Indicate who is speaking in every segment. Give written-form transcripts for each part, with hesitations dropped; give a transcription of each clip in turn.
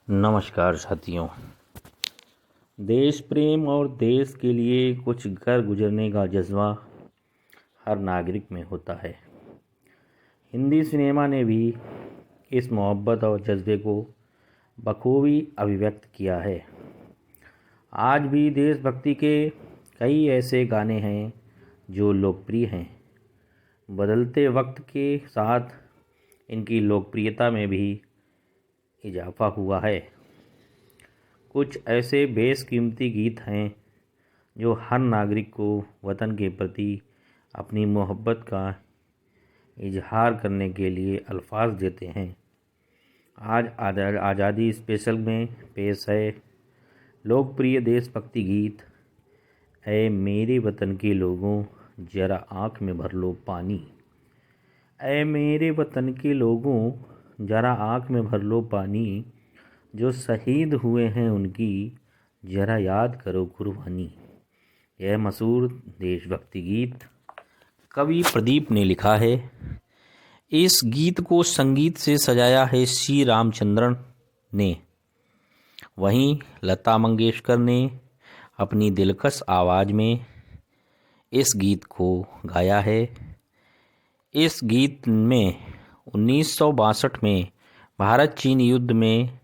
Speaker 1: नमस्कार साथियों। देश प्रेम और देश के लिए कुछ कर गुजरने का जज्बा हर नागरिक में होता है। हिंदी सिनेमा ने भी इस मोहब्बत और जज्बे को बखूबी अभिव्यक्त किया है। आज भी देशभक्ति के कई ऐसे गाने हैं जो लोकप्रिय हैं। बदलते वक्त के साथ इनकी लोकप्रियता में भी इजाफा हुआ है। कुछ ऐसे बेशकीमती गीत हैं जो हर नागरिक को वतन के प्रति अपनी मोहब्बत का इजहार करने के लिए अल्फाज देते हैं। आज आज़ादी स्पेशल में पेश है लोकप्रिय देशभक्ति गीत ऐ मेरे वतन के लोगों जरा आँख में भर लो पानी। ऐ मेरे वतन के लोगों जरा आँख में भर लो पानी, जो शहीद हुए हैं उनकी जरा याद करो कुर्बानी। यह मशहूर देशभक्ति गीत कवि प्रदीप ने लिखा है। इस गीत को संगीत से सजाया है श्री रामचंद्रन ने। वहीं लता मंगेशकर ने अपनी दिलकश आवाज़ में इस गीत को गाया है। इस गीत में 1962 में भारत चीन युद्ध में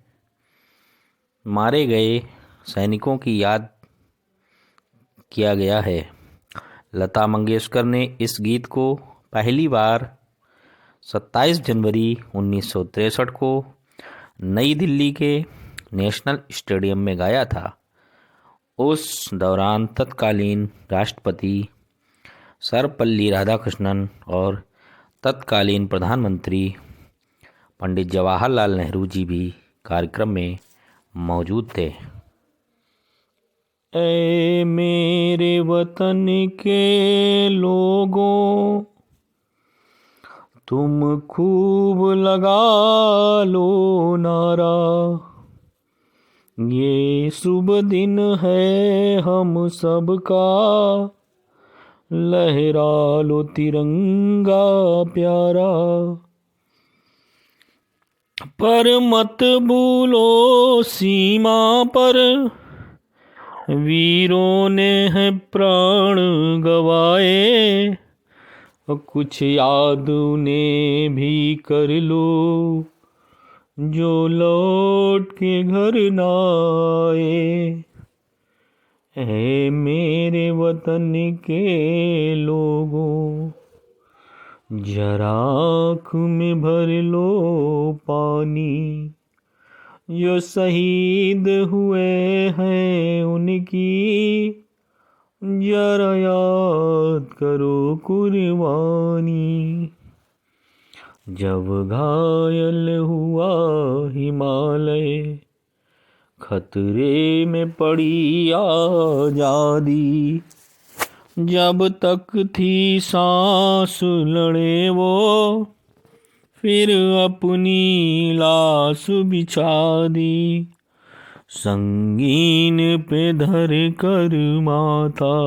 Speaker 1: मारे गए सैनिकों की याद किया गया है। लता मंगेशकर ने इस गीत को पहली बार 27 जनवरी 1963 को नई दिल्ली के नेशनल स्टेडियम में गाया था। उस दौरान तत्कालीन राष्ट्रपति सर्वपल्ली राधाकृष्णन और तत्कालीन प्रधानमंत्री पंडित जवाहरलाल नेहरू जी भी कार्यक्रम में मौजूद थे। ऐ मेरे वतन के लोगों तुम खूब लगा लो नारा, ये शुभ दिन है हम सबका, लहरा लो तिरंगा प्यारा। पर मत भूलो सीमा पर वीरों ने है प्राण गवाए, कुछ याद उन्हें भी कर लो जो लौट के घर न आए। ऐ मेरे वतन के लोगों जरा आँख में भर लो पानी, जो शहीद हुए हैं उनकी जरा याद करो कुर्बानी। जब घायल हुआ हिमालय खतरे में पड़ी आज़ादी, जब तक थी सांस लड़े वो फिर अपनी लाश बिछा दी। संगीन पे धर कर माथा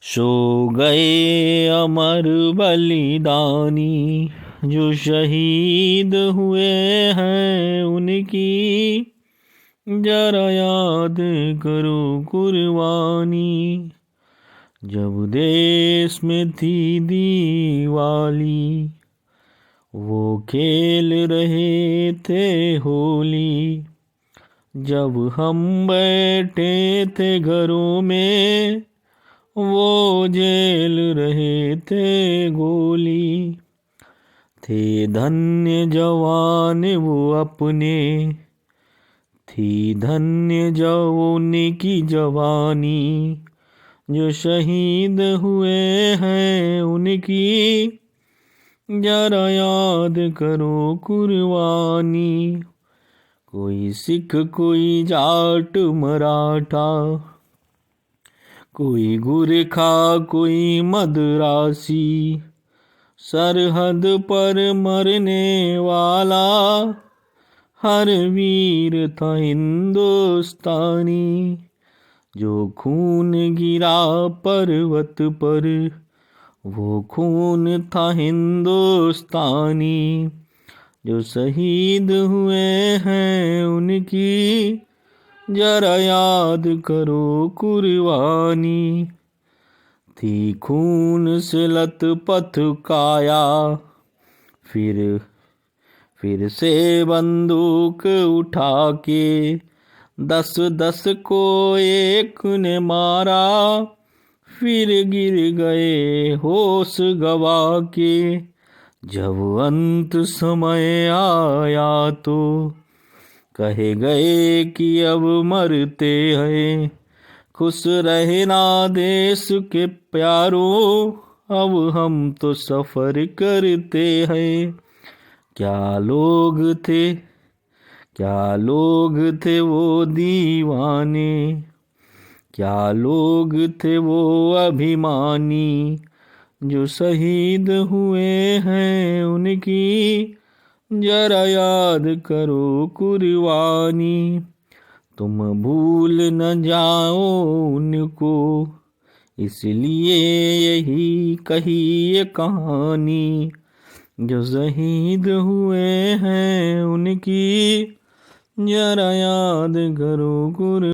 Speaker 1: सो गए अमर बलिदानी, जो शहीद हुए हैं उनकी जरा याद करो कुर्बानी। जब देश में थी दिवाली वो खेल रहे थे होली, जब हम बैठे थे घरों में वो झेल रहे थे गोली। थे धन्य जवान वो अपने, थी धन्य जवानी की जवानी, जो शहीद हुए हैं उनकी जरा याद करो कुर्बानी। कोई सिख कोई जाट मराठा, कोई गुरखा कोई मदरासी, सरहद पर मरने वाला हर वीर था हिंदुस्तानी। जो खून गिरा पर्वत पर वो खून था हिंदुस्तानी, जो शहीद हुए हैं उनकी जरा याद करो कुर्बानी। थी खून से लथपथ काया, फिर से बंदूक उठा के 10-10 को एक ने मारा, फिर गिर गए होश गवा के। जब अंत समय आया तो कहे गए कि अब मरते हैं। खुश रहना देश के प्यारों, अब हम तो सफर करते हैं। क्या लोग थे वो दीवाने, क्या लोग थे वो अभिमानी, जो शहीद हुए हैं उनकी जरा याद करो कुर्बानी। तुम भूल न जाओ उनको, इसलिए यही कही ये कहानी। जो शहीद हुए हैं उनकी जरा याद करो कुर्बानी।